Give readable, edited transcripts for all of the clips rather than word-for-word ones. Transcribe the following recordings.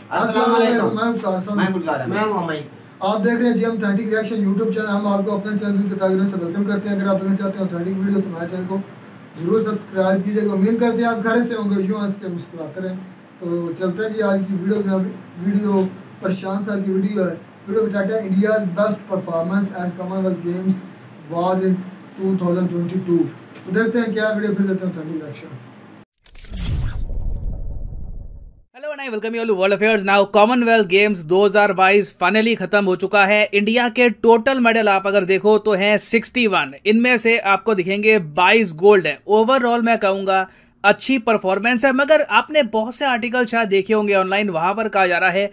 अस्सलाम वालेकुम। मैं मोहम्मद। आप देख रहे हैं जी ऑथेंटिक रिएक्शन यूट्यूब चैनल। हम आपको अपने चैनल के तारीफ से वेलकम करते हैं। अगर आप देखना चाहते हैं ऑथेंटिक वीडियो तो हमारे चैनल को जरूर सब्सक्राइब कीजिएगा। उम्मीद करते हैं आप घर से होंगे, यूँ हंसते मुस्कुराते रहें। तो चलते हैं जी आज की वीडियो प्रशांत साहब की वीडियो है। वीडियो का टाइटल है India's best performance at Commonwealth Games was in 2022। तो देखते हैं क्या वीडियो, फिर देते हैं authentic reaction. Hello and I welcome you all to world affairs. Now Commonwealth Games 2022 finally खत्म हो चुका है। इंडिया के टोटल मेडल आप अगर देखो तो हैं 61। इनमें से आपको दिखेंगे 22 गोल्ड है। ओवरऑल मैं कहूँगा अच्छी परफॉर्मेंस है, मगर आपने बहुत से आर्टिकल शायद देखे होंगे ऑनलाइन, वहां पर कहा जा रहा है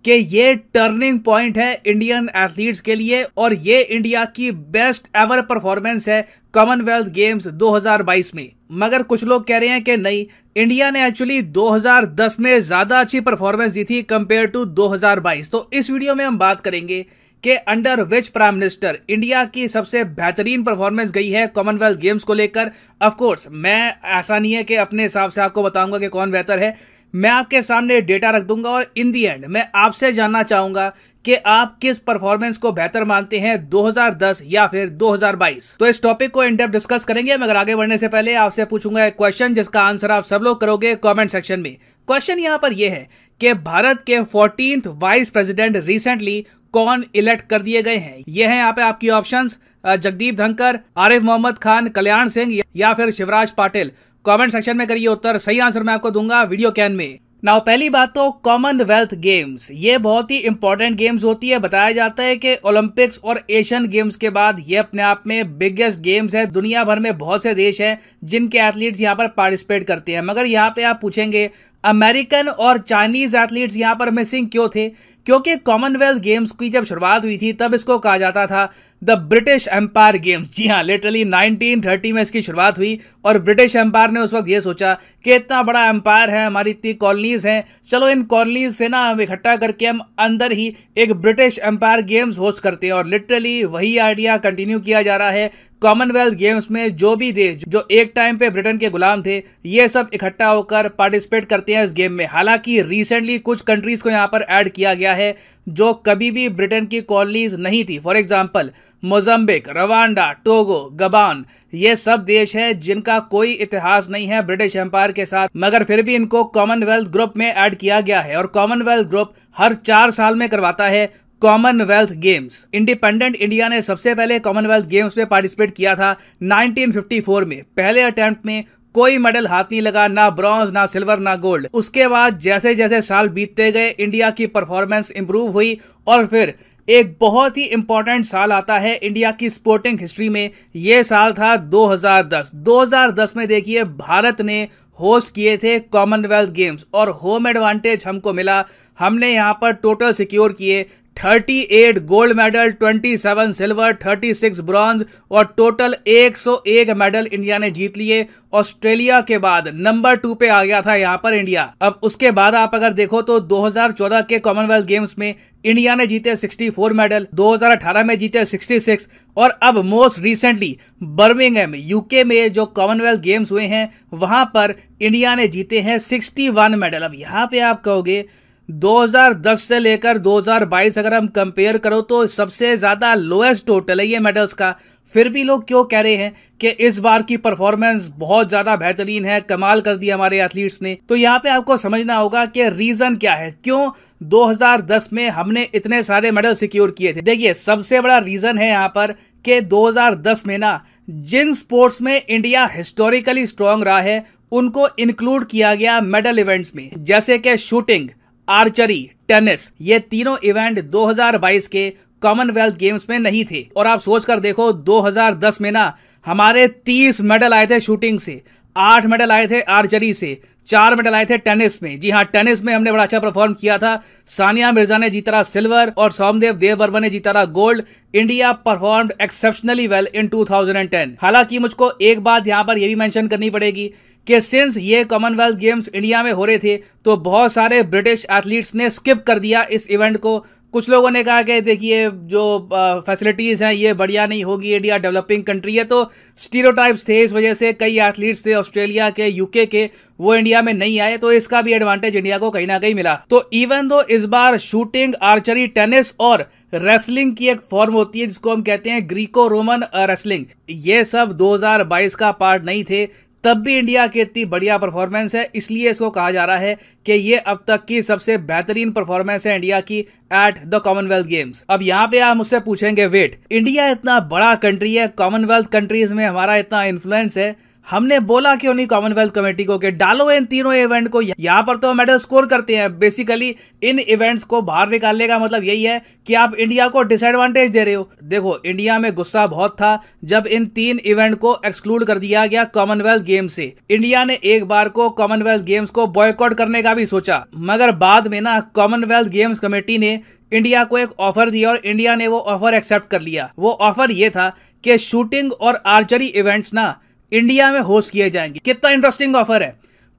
कि ये टर्निंग पॉइंट है इंडियन एथलीट्स के लिए और ये इंडिया की बेस्ट एवर परफॉर्मेंस है कॉमनवेल्थ गेम्स 2022 में। मगर कुछ लोग कह रहे हैं कि नहीं, इंडिया ने एक्चुअली 2010 में ज्यादा अच्छी परफॉर्मेंस दी थी कंपेयर टू 2022। तो इस वीडियो में हम बात करेंगे कि under which prime minister India की सबसे बेहतरीन परफॉर्मेंस गई है कॉमनवेल्थ गेम्स को लेकर। ऑफ कोर्स मैं ऐसा नहीं है कि अपने हिसाब से आपको बताऊंगा कि कौन बेहतर है, मैं आपके सामने डेटा रख दूंगा और इन दी एंड मैं आपसे जानना चाहूंगा कि आप किस परफॉर्मेंस को बेहतर मानते हैं 2010 या फिर 2022। तो इस टॉपिक को इन डेप्थ डिस्कस करेंगे, मगर आगे बढ़ने से पहले आपसे पूछूंगा एक क्वेश्चन जिसका आंसर आप सब लोग करोगे कमेंट सेक्शन में। क्वेश्चन यहां पर यह है कि भारत के 14th वाइस प्रेसिडेंट रिसेंटली कौन इलेक्ट कर दिए गए हैं। ये हैं यहाँ पे आपकी ऑप्शंस, जगदीप धनखड़, आरिफ मोहम्मद खान, कल्याण सिंह या फिर शिवराज पाटिल। कमेंट सेक्शन में करिए उत्तर, सही आंसर मैं आपको दूंगा वीडियो के एंड में। नाउ पहली बात तो कॉमनवेल्थ गेम्स ये बहुत ही इंपॉर्टेंट गेम्स होती है। बताया जाता है कि ओलंपिक्स और एशियन गेम्स के बाद ये अपने आप में बिगेस्ट गेम्स है। दुनिया भर में बहुत से देश हैं जिनके एथलीट्स यहाँ पर पार्टिसिपेट करते हैं, मगर यहाँ पे आप पूछेंगे अमेरिकन और चाइनीज एथलीट्स यहाँ पर मिसिंग क्यों थे? क्योंकि कॉमनवेल्थ गेम्स की जब शुरुआत हुई थी तब इसको कहा जाता था द ब्रिटिश एम्पायर गेम्स। जी हाँ, लिटरली 1930 में इसकी शुरुआत हुई और ब्रिटिश एम्पायर ने उस वक्त ये सोचा कि इतना बड़ा एम्पायर है, हमारी इतनी कॉलोनीज हैं, चलो इन कॉलोनीज से ना हम इकट्ठा करके हम अंदर ही एक ब्रिटिश एम्पायर गेम्स होस्ट करते हैं। और लिटरली वही आइडिया कंटिन्यू किया जा रहा है कॉमनवेल्थ गेम्स में। जो भी देश जो एक टाइम पे ब्रिटेन के गुलाम थे ये सब इकट्ठा होकर पार्टिसिपेट करते हैं इस गेम में। हालांकि रिसेंटली कुछ कंट्रीज को यहाँ पर ऐड किया गया है जो कभी भी ब्रिटेन की कॉलोनीज नहीं थी। For example Mozambique, Rwanda, Togo, Gabon, ये सब देश हैं जिनका कोई इतिहास नहीं है ब्रिटिश एम्पायर के साथ, मगर फिर भी इनको कॉमनवेल्थ ग्रुप में ऐड किया गया है। और कॉमनवेल्थ ग्रुप हर 4 साल में करवाता है कॉमनवेल्थ गेम्स। इंडिपेंडेंट इंडिया ने सबसे पहले कॉमनवेल्थ गेम्स में पार्टिसिपेट किया था 1954 में। पहले अटेम्प्ट में कोई मेडल हाथ नहीं लगा, ना ब्रॉन्ज, ना सिल्वर, ना गोल्ड। उसके बाद जैसे जैसे साल बीतते गए इंडिया की परफॉर्मेंस इंप्रूव हुई और फिर एक बहुत ही इंपॉर्टेंट साल आता है इंडिया की स्पोर्टिंग हिस्ट्री में। यह साल था 2010। 2010 में देखिए भारत ने होस्ट किए थे कॉमनवेल्थ गेम्स और होम एडवांटेज हमको मिला। हमने यहाँ पर टोटल सिक्योर किए 38 गोल्ड मेडल, 27 सिल्वर, 36 ब्रॉन्ज और टोटल 101 मेडल इंडिया ने जीत लिए। ऑस्ट्रेलिया के बाद नंबर 2 पे आ गया था यहाँ पर इंडिया। अब उसके बाद आप अगर देखो तो 2014 के कॉमनवेल्थ गेम्स में इंडिया ने जीते 64 मेडल, 2018 में जीते 66 और अब मोस्ट रिसेंटली बर्मिंघम यूके में जो कॉमनवेल्थ गेम्स हुए हैं वहां पर इंडिया ने जीते हैं 61 मेडल। अब यहाँ पे आप कहोगे 2010 से लेकर 2022 अगर हम कंपेयर करो तो सबसे ज्यादा लोएस्ट टोटल है ये मेडल्स का। फिर भी लोग क्यों कह रहे हैं कि इस बार की परफॉर्मेंस बहुत ज्यादा बेहतरीन है, कमाल कर दिया हमारे एथलीट्स ने? तो यहाँ पे आपको समझना होगा कि रीजन क्या है, क्यों 2010 में हमने इतने सारे मेडल सिक्योर किए थे। देखिए सबसे बड़ा रीजन है यहाँ पर कि 2010 में ना जिन स्पोर्ट्स में इंडिया हिस्टोरिकली स्ट्रांग रहा है उनको इंक्लूड किया गया मेडल इवेंट्स में, जैसे कि शूटिंग, आर्चरी, टेनिस। ये तीनों इवेंट 2022 के कॉमनवेल्थ गेम्स में नहीं थे। और आप सोच कर देखो 2010 में ना हमारे 30 मेडल आए थे शूटिंग से, 8 मेडल आए थे आर्चरी से, 4 मेडल आए थे टेनिस में। जी हाँ, टेनिस में हमने बड़ा अच्छा परफॉर्म किया था। सानिया मिर्जा ने जीता रहा सिल्वर और सौमदेव देववर्मा ने जीता रहा gold. India performed exceptionally well in 2010। हालांकि मुझको एक बात यहाँ पर यह भी मेंशन करनी पड़ेगी कि सिंस ये कॉमनवेल्थ गेम्स इंडिया में हो रहे थे तो बहुत सारे ब्रिटिश एथलीट्स ने स्किप कर दिया इस इवेंट को कुछ लोगों ने कहा कि देखिए जो फैसिलिटीज़ हैं ये बढ़िया नहीं होगी, इंडिया डेवलपिंग कंट्री है, तो स्टीरियोटाइप्स थे, इस वजह से कई एथलीट्स थे ऑस्ट्रेलिया के, यूके के, वो इंडिया में नहीं आए, तो इसका भी एडवांटेज इंडिया को कहीं ना कहीं मिला। तो इवन दो इस बार शूटिंग, आर्चरी, टेनिस और रेसलिंग की एक फॉर्म होती है जिसको हम कहते हैं ग्रीको रोमन रेसलिंग, ये सब 2022 का पार्ट नहीं थे, तब भी इंडिया की इतनी बढ़िया परफॉर्मेंस है, इसलिए इसको कहा जा रहा है कि ये अब तक की सबसे बेहतरीन परफॉर्मेंस है इंडिया की एट द कॉमनवेल्थ गेम्स। अब यहाँ पे आप मुझसे पूछेंगे, वेट, इंडिया इतना बड़ा कंट्री है, कॉमनवेल्थ कंट्रीज में हमारा इतना इन्फ्लुएंस है, हमने बोला क्यों नहीं कॉमनवेल्थ कमेटी को कि डालो इन तीनों इवेंट को, यहाँ पर तो मेडल स्कोर करते हैं। बेसिकली इन इवेंट्स को बाहर निकालने का मतलब यही है कि आप इंडिया को डिसएडवांटेज दे रहे हो। देखो, इंडिया में गुस्सा बहुत था जब इन 3 इवेंट को एक्सक्लूड कर दिया गया कॉमनवेल्थ गेम से। इंडिया ने एक बार को कॉमनवेल्थ गेम्स को बॉयकॉट करने का भी सोचा, मगर बाद में ना कॉमनवेल्थ गेम्स कमेटी ने इंडिया को एक ऑफर दिया और इंडिया ने वो ऑफर एक्सेप्ट कर लिया। वो ऑफर ये था कि शूटिंग और आर्चरी इवेंट्स ना इंडिया में होस्ट किए जाएंगे। कितना इंटरेस्टिंग ऑफर है।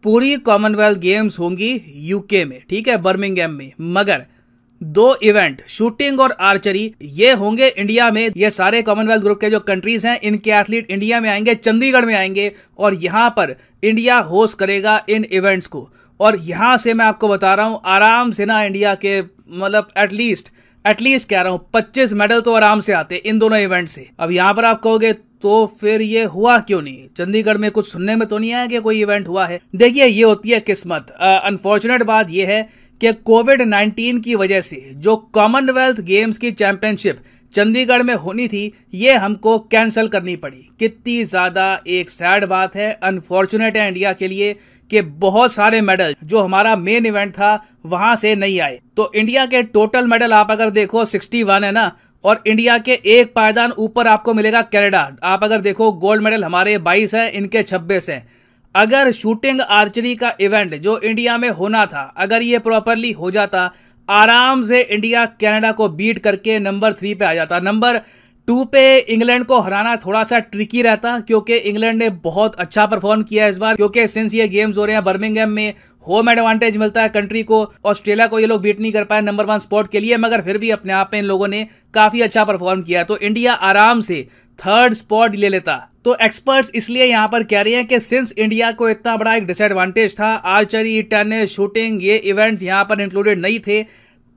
पूरी कॉमनवेल्थ गेम्स होंगी यूके में, ठीक है, बर्मिंघम में, मगर 2 इवेंट शूटिंग और आर्चरी ये होंगे इंडिया में। ये सारे कॉमनवेल्थ ग्रुप के जो कंट्रीज हैं इनके एथलीट इंडिया में आएंगे, चंडीगढ़ में आएंगे और यहां पर इंडिया होस्ट करेगा इन इवेंट्स को। और यहां से मैं आपको बता रहा हूं आराम से ना इंडिया के मतलब एटलीस्ट कह रहा हूं 25 मेडल तो आराम से आते इन दोनों इवेंट से। अब यहां पर आप कहोगे तो फिर ये हुआ क्यों नहीं, चंडीगढ़ में कुछ सुनने में तो नहीं आया कि कोई इवेंट हुआ है। देखिए, ये होती है किस्मत। अनफॉर्चुनेट बात ये है कि कोविड-19 की वजह से जो कॉमनवेल्थ गेम्स की चैंपियनशिप चंडीगढ़ में होनी थी ये हमको कैंसिल करनी पड़ी। कितनी ज्यादा एक सैड बात है, अनफॉर्चुनेट है इंडिया के लिए कि बहुत सारे मेडल जो हमारा मेन इवेंट था वहां से नहीं आए। तो इंडिया के टोटल मेडल आप अगर देखो 61 है ना, और इंडिया के एक पायदान ऊपर आपको मिलेगा कनाडा। आप अगर देखो गोल्ड मेडल हमारे 22 है, इनके 26 हैं। अगर शूटिंग आर्चरी का इवेंट जो इंडिया में होना था अगर ये प्रॉपरली हो जाता, आराम से इंडिया कनाडा को बीट करके नंबर 3 पे आ जाता। नंबर 2 पे इंग्लैंड को हराना थोड़ा सा ट्रिकी रहता क्योंकि इंग्लैंड ने बहुत अच्छा परफॉर्म किया इस बार, क्योंकि सिंस ये गेम्स हो रहे हैं बर्मिंघम में, होम एडवांटेज मिलता है कंट्री को। ऑस्ट्रेलिया को ये लोग बीट नहीं कर पाए नंबर 1 स्पॉट के लिए, मगर फिर भी अपने आप में इन लोगों ने काफी अच्छा परफॉर्म किया, तो इंडिया आराम से 3rd स्पॉट ले लेता। तो एक्सपर्ट्स इसलिए यहां पर कह रहे हैं कि सिंस इंडिया को इतना बड़ा एक डिसएडवांटेज था, आर्चरी, टेनिस, शूटिंग ये इवेंट्स यहां पर इंक्लूडेड नहीं थे,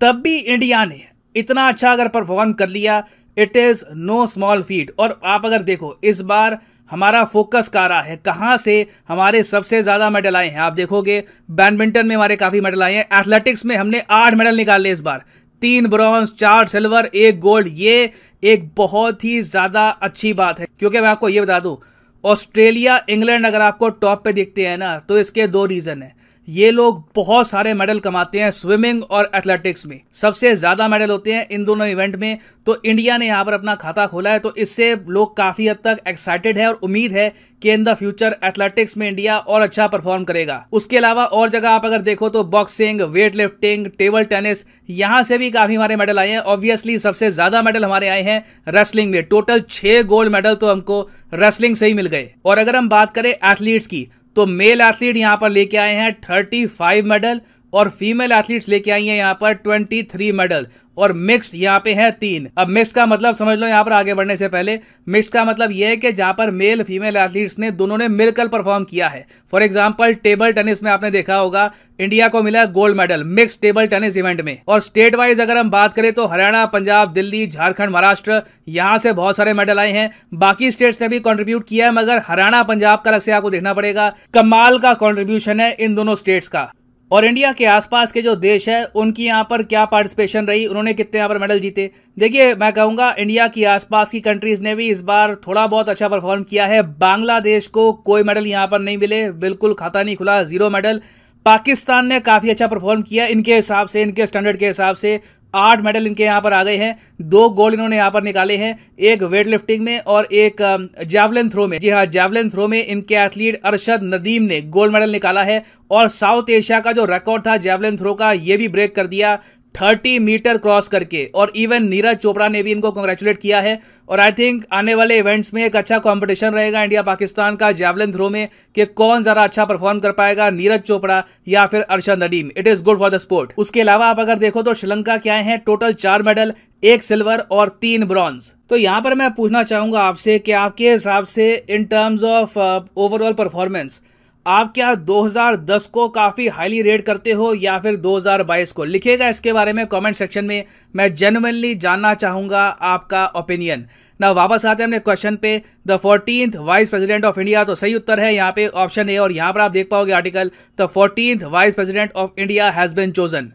तब भी इंडिया ने इतना अच्छा अगर परफॉर्म कर लिया, it is know small feet. और आप अगर देखो इस बार हमारा फोकस कहाँ रहा है, कहाँ से हमारे सबसे ज्यादा मेडल आए हैं, आप देखोगे बैडमिंटन में हमारे काफी मेडल आए हैं, एथलेटिक्स में हमने 8 मेडल निकाले इस बार, 3 ब्रॉन्ज, 4 सिल्वर, 1 गोल्ड। ये एक बहुत ही ज्यादा अच्छी बात है, क्योंकि मैं आपको ये बता दूं ऑस्ट्रेलिया, इंग्लैंड अगर आपको टॉप पे दिखते हैं ना तो इसके 2 रीजन है। ये लोग बहुत सारे मेडल कमाते हैं स्विमिंग और एथलेटिक्स में, सबसे ज्यादा मेडल होते हैं इन दोनों इवेंट में। तो इंडिया ने यहाँ पर अपना खाता खोला है, तो इससे लोग काफी हद तक एक्साइटेड है और उम्मीद है कि इन द फ्यूचर एथलेटिक्स में इंडिया और अच्छा परफॉर्म करेगा। उसके अलावा और जगह आप अगर देखो तो boxing, weight lifting, table tennis, यहां से भी काफी हमारे मेडल आए हैं। ऑब्वियसली सबसे ज्यादा मेडल हमारे आए हैं रेसलिंग में, टोटल 6 गोल्ड मेडल तो हमको रेसलिंग से ही मिल गए। और अगर हम बात करें एथलीट्स की तो मेल एथलीट यहां पर लेके आए हैं 35 मेडल और फीमेल एथलीट्स लेके आई हैं यहां पर 23 मेडल, और मिक्स्ड यहाँ पे है 3। अब मिक्स का मतलब समझ लो, यहाँ पर आगे बढ़ने से पहले मिक्स का मतलब यह है कि जहां पर मेल फीमेल एथलीट्स ने दोनों ने मिलकर परफॉर्म किया है। फॉर एग्जांपल टेबल टेनिस में आपने देखा होगा इंडिया को मिला gold medal mix table tennis event में। और स्टेट वाइज अगर हम बात करें तो हरियाणा, पंजाब, दिल्ली, झारखंड, महाराष्ट्र, यहां से बहुत सारे मेडल आए हैं। बाकी स्टेट्स ने भी कॉन्ट्रीब्यूट किया है, मगर हरियाणा, पंजाब का अलग से आपको देखना पड़ेगा। कमाल का कॉन्ट्रीब्यूशन है इन दोनों स्टेट्स का। और इंडिया के आसपास के जो देश है उनकी यहाँ पर क्या पार्टिसिपेशन रही, उन्होंने कितने यहाँ पर मेडल जीते। देखिए, मैं कहूँगा इंडिया की आसपास की कंट्रीज ने भी इस बार थोड़ा बहुत अच्छा परफॉर्म किया है। बांग्लादेश को कोई मेडल यहाँ पर नहीं मिले, बिल्कुल खाता नहीं खुला, 0 मेडल। पाकिस्तान ने काफ़ी अच्छा परफॉर्म किया इनके हिसाब से, इनके स्टैंडर्ड के हिसाब से। 8 मेडल इनके यहाँ पर आ गए हैं, 2 गोल्ड इन्होंने यहाँ पर निकाले हैं, एक वेट लिफ्टिंग में और एक जैवलिन थ्रो में। जी हाँ, जैवलिन थ्रो में इनके एथलीट अरशद नदीम ने गोल्ड मेडल निकाला है और साउथ एशिया का जो रिकॉर्ड था जैवलिन थ्रो का ये भी ब्रेक कर दिया। 30 मीटर क्रॉस करके। और इवन नीरज चोपड़ा ने भी इनको कांग्रेचुलेट किया है। और आई थिंक आने वाले इवेंट्स में एक अच्छा कंपटीशन रहेगा इंडिया पाकिस्तान का जैवलिन थ्रो में कि कौन ज़्यादा अच्छा परफॉर्म कर पाएगा, नीरज चोपड़ा या फिर Arshad Nadeem. It is good for the sport. उसके अलावा आप अगर देखो तो श्रीलंका के आए हैं टोटल 4 मेडल, 1 सिल्वर और 3 ब्रॉन्ज। तो यहां पर मैं पूछना चाहूंगा आपसे कि आपके हिसाब से in terms of overall performance आप क्या 2010 को काफी हाईली रेट करते हो या फिर 2022 को? लिखिएगा इसके बारे में कमेंट सेक्शन में, मैं जेन्युइनली जानना चाहूंगा आपका ओपिनियन। ना वापस आते हैं अपने क्वेश्चन पे। The 14th vice president of India, तो सही उत्तर है यहाँ पे ऑप्शन ए। और यहाँ पर आप देख पाओगे article, the 14th vice president of India has been chosen.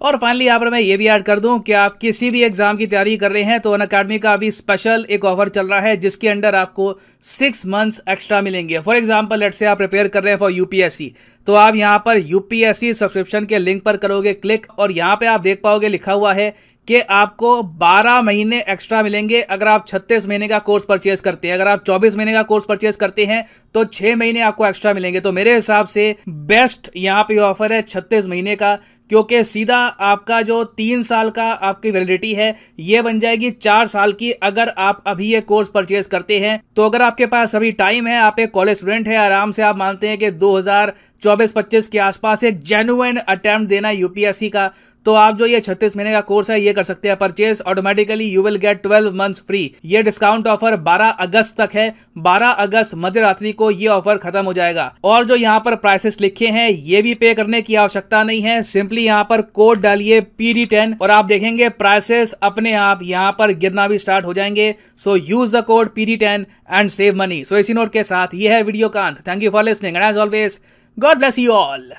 और फाइनली यहाँ पर मैं ये भी ऐड कर दूं कि आप किसी भी एग्जाम की तैयारी कर रहे हैं तो अनअकैडमी का अभी स्पेशल एक ऑफर चल रहा है जिसके अंडर आपको 6 मंथ्स एक्स्ट्रा मिलेंगे। फॉर एग्जांपल लेट्स से आप प्रिपेयर कर रहे हैं फॉर यूपीएससी, तो आप यहाँ पर यूपीएससी सब्सक्रिप्शन के लिंक पर करोगे क्लिक और यहाँ पे आप देख पाओगे लिखा हुआ है कि आपको 12 महीने एक्स्ट्रा मिलेंगे अगर आप 36 महीने का कोर्स परचेज करते हैं। अगर आप 24 महीने का कोर्स परचेज करते हैं तो 6 महीने आपको एक्स्ट्रा मिलेंगे। तो मेरे हिसाब से बेस्ट यहाँ पे ऑफर है 36 महीने का, क्योंकि सीधा आपका जो 3 साल का आपकी वैलिडिटी है ये बन जाएगी 4 साल की अगर आप अभी ये कोर्स परचेज करते हैं। तो अगर आपके पास अभी टाइम है, आप एक कॉलेज स्टूडेंट है, आराम से आप मानते हैं कि 2024-25 के आसपास एक जेन्युइन अटेम्प्ट देना यूपीएससी का, तो आप जो ये 36 महीने का कोर्स है ये कर सकते हैं purchase. Automatically you will get 12 months free. ये डिस्काउंट ऑफर 12 अगस्त तक है। 12 अगस्त मध्य रात्रि को ये ऑफर खत्म हो जाएगा। और जो यहाँ पर प्राइसेस लिखे हैं ये भी पे करने की आवश्यकता नहीं है, सिंपली यहाँ पर कोड डालिए PD10 और आप देखेंगे प्राइसेस अपने आप यहाँ पर गिरना भी स्टार्ट हो जाएंगे। So use the code PD10 and save money. So इसी नोट के साथ ये है वीडियो का अंत। Thank you for listening and as always God bless you all.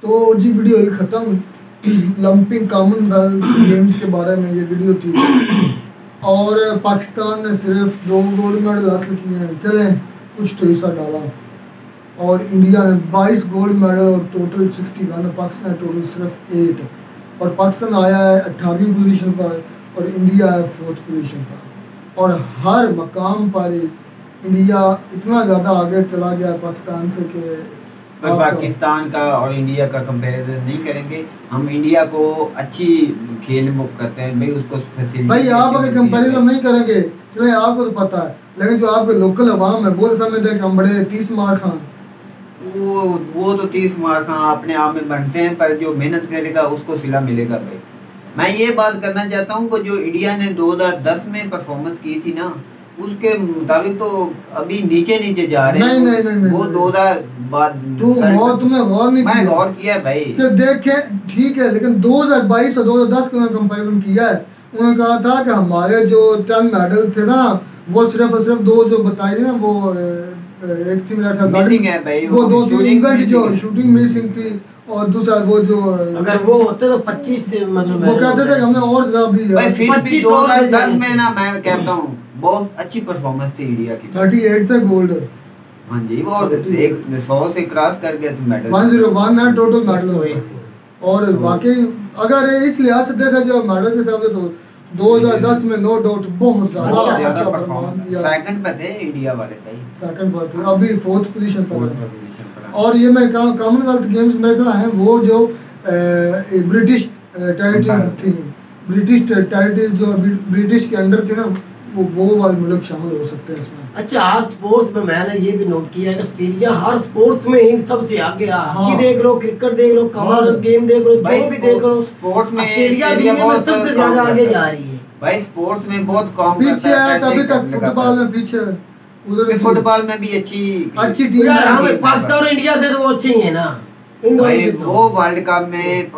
तो जी वीडियो ही ख़त्म। लंपिंग कॉमनवेल्थ गेम्स के बारे में ये वीडियो थी और पाकिस्तान ने सिर्फ 2 गोल्ड मेडल हासिल किए हैं। चलें कुछ तो हिस्सा डाला और इंडिया ने 22 गोल्ड मेडल और टोटल 61, पाकिस्तान टोटल सिर्फ 8 और पाकिस्तान आया है 18वीं पोजीशन पर और इंडिया है 4th पोजीशन पर। और हर मकाम पर इंडिया इतना ज़्यादा आगे चला गया पाकिस्तान से कि पर पाकिस्तान का और इंडिया का कंपैरिजन नहीं करेंगे। हम इंडिया को अच्छी खेल मुक्त करते हैं भाई, उसको फैसिलिटी। भाई आप अगर कंपैरिजन नहीं करेंगे चले आपको तो पता है, लेकिन जो आपके लोकल अवाम है वो समझते हैं कि हम बड़े 30 मार खां। वो तो 30 मार खां अपने आप में बनते हैं, पर जो मेहनत करेगा उसको सिला मिलेगा भाई। मैं ये बात करना चाहता हूँ कि जो इंडिया ने 2010 में परफॉर्मेंस की थी ना उसके मुताबिक तो अभी नीचे जा रहे हैं। नहीं, वो 2000 बाद तुमने गौर नहीं मैंने गौर किया है भाई कि देखें ठीक है, लेकिन 2022 और 2010 का कंपैरिजन किया है। उन्होंने कहा था कि हमारे जो 10 मेडल थे ना वो सिर्फ और सिर्फ 2 जो बताई थी ना वो एक थी मेरा ख्याल मिसिंग है भाई, वो 2 इवेंट जो शूटिंग मिसिंग थी और दूसरा वो जो अगर वो होते तो 25 मतलब वो कहते थे हमने और ज्यादा भी भाई। फिर भी 2010 में ना मैं कहता हूँ बहुत अच्छी परफॉर्मेंस थी इंडिया की। 38 थे गोल्ड। हाँ जी, वो एक 100 से क्रॉस कर गया तो मेडल 101 है टोटल मेडल। और वाकई अगर इस लिहाज से देखा जाए मेडल के हिसाब से तो 2010 में नो डाउट बहुत ज्यादा परफॉर्मेंस। सेकंड पे थे इंडिया वाले भाई, सेकंड पर थे, अभी 4th पोजीशन पर। और ये मैं कॉमनवेल्थ गेम्स में कहा है वो जो ब्रिटिश टेरिटरीज थी, ब्रिटिश टेरिटरीज जो ब्रिटिश के अंडर थी ना वो वाले मुल्क शामिल हो सकते हैं इसमें। अच्छा, हर स्पोर्ट्स में मैंने ये भी नोट किया है कि ऑस्ट्रेलिया हर स्पोर्ट्स में इन सबसे आगे आ। हॉकी देख लो, क्रिकेट देख लो, कॉमनवेल्थ गेम देख लो, जो भी देख लो, स्पोर्ट्स में ऑस्ट्रेलिया दुनिया में सबसे ज्यादा आगे जा रही है भाई। स्पोर्ट्स में बहुत कम पीछे है, तभी तक फुटबॉल में पीछे है, उधर फुटबॉल में भी अच्छी टीम है। पाकिस्तान और इंडिया से तो वो अच्छे ही है ना, इन दोनों से तो वो वर्ल्ड कप में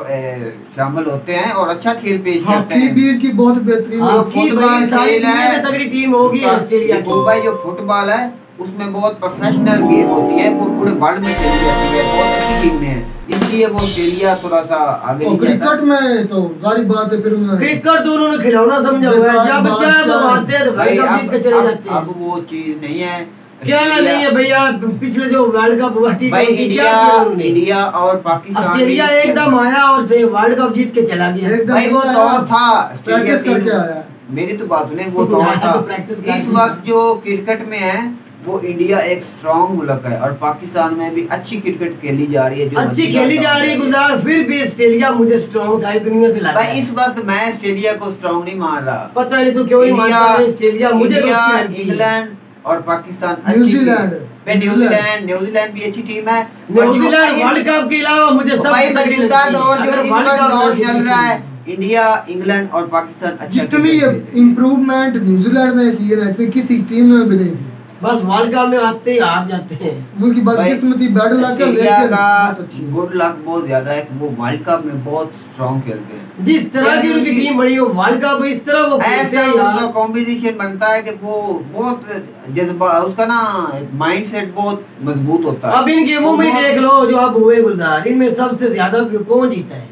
शामिल होते हैं और अच्छा खेल पेश करते हैं। हॉकी भी इनकी बहुत बेहतरीन फुटबॉल खेल है, तगड़ी टीम होगी ऑस्ट्रेलिया की। भाई जो फुटबॉल है उसमें बहुत प्रोफेशनल गेम होती है, वो पूरे वर्ल्ड में खेली जाती है, बहुत अच्छी टीम है, इसलिए वो ऑस्ट्रेलिया थोड़ा सा आगे निकल जाता है। क्रिकेट में तो जारी बात है, फिर क्रिकेट तो उन्होंने खिलौना समझा हुआ है, जब चाहे वो आते हैं भाई कब जीत के चले जाते हैं। अब वो चीज नहीं है, क्या नहीं है भैया। पिछले जो वर्ल्ड कप हुआ इंडिया और पाकिस्तान, ऑस्ट्रेलिया एकदम आया और वर्ल्ड कप जीत के चला गया भाई। वो दौर था प्रैक्टिस करके आया। मेरी तो बात सुने, वो दौर था। इस वक्त जो क्रिकेट में है वो इंडिया एक स्ट्रॉन्ग मुल्क है और पाकिस्तान में भी अच्छी क्रिकेट खेली जा रही है, जो अच्छी खेली जा रही है गुलजार। फिर भी ऑस्ट्रेलिया मुझे स्ट्रॉन्ग सारी दुनिया से लगता है। इस वक्त मैं ऑस्ट्रेलिया को स्ट्रॉन्ग नहीं मान रहा, पता नहीं तो क्यों नहीं मानता ऑस्ट्रेलिया, मुझे तो अच्छी लगती है। इंग्लैंड और पाकिस्तान, न्यूजीलैंड न्यूजीलैंड भी अच्छी टीम है। न्यूजीलैंड वर्ल्ड कप के अलावा मुझे सब मौजूदा दौर जो इस वक्त दौर चल रहा है, इंडिया, इंग्लैंड और पाकिस्तान अच्छा जितनी इम्प्रूवमेंट न्यूजीलैंड ने की है इतनी किसी टीम में भी नहीं की। बस वर्ल्ड कप में आते ही हार जाते हैं। उनकी बदकिस्मती बैड लक है, लेकिन गुड लक बहुत ज्यादा है। वो वर्ल्ड कप में बहुत स्ट्रांग खेलते हैं। जिस तरह की उनकी टीम बनी हो वर्ल्ड कप इस तरह वो ऐसा उसका कॉम्बिनेशन बनता है कि वो बहुत जज्बा, उसका ना माइंडसेट बहुत मजबूत होता है। अब इन गेमों में देख लो जो अब हुए गुलजार, इनमें सबसे ज्यादा कौन जीता है?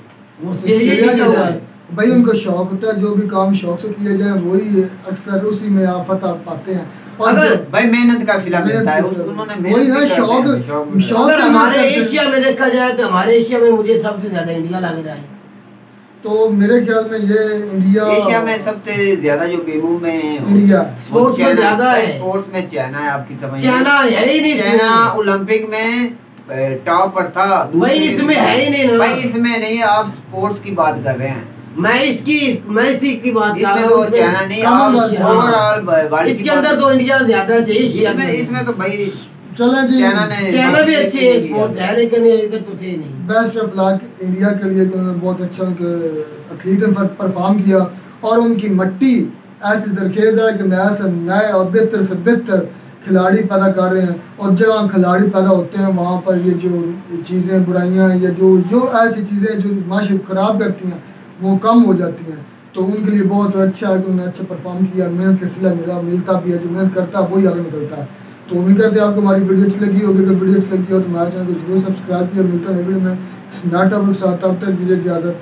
ऑस्ट्रेलिया जीता है। भाई उनको शौक होता है, जो भी काम शौक से किया जाए वही अक्सर उसी में आप फतह पाते हैं। अगर भाई मेहनत का सिला मिलता है, उन्होंने वही ना शौक अगर हमारे एशिया में देखा जाए तो हमारे एशिया में मुझे सबसे ज्यादा इंडिया लग रहा है। तो मेरे ख्याल में ये इंडिया एशिया में सबसे ज्यादा जो गेमों में इंडिया स्पोर्ट्स में ज्यादा है। स्पोर्ट्स में चाइना है, आपकी समझ चाइना है ही नहीं। चाइना ओलंपिक में टॉप पर था। भाई इसमें है ही नहीं ना भाई, इसमें नहीं है। आप स्पोर्ट्स की बात कर रहे हैं, मैं इसी की बात कर रहा इसमें हूं। तो चाइना नहीं, ओवरऑल वर्ल्ड इसके अंदर तो इंडिया ज्यादा चाहिए। इसमें तो भाई चला जी, चाइना भी अच्छे स्पोर्ट्स है लेकिन इधर तो थे नहीं। बेस्ट ऑफ लक इंडिया के लिए, उन्होंने बहुत अच्छा एथलीट ने परफॉर्म किया और उनकी मट्टी ऐसी जरखेज है कि नया से नए और बेहतर से बेहतर खिलाड़ी पैदा कर रहे हैं। और जहाँ खिलाड़ी पैदा होते हैं वहाँ पर ये जो चीज़ें बुराइयाँ या जो ऐसी चीज़ें जो माशरे खराब करती हैं वो कम हो जाती हैं। तो उनके लिए बहुत अच्छा है कि उन्होंने अच्छा परफॉर्म किया। मेहनत का सिला मिलता भी है, जो मेहनत करता है वही आगे निकलता है। तो उम्मीद करते हैं आपको हमारी वीडियो अच्छी लगी होगी। अगर वीडियो अच्छी लगी हो तो हमारे चैनल को जरूर सब्सक्राइब किया। मिलता है वीडियो में स्मार्ट टॉपिक के साथ, तब तक दीजिए इजाज़त।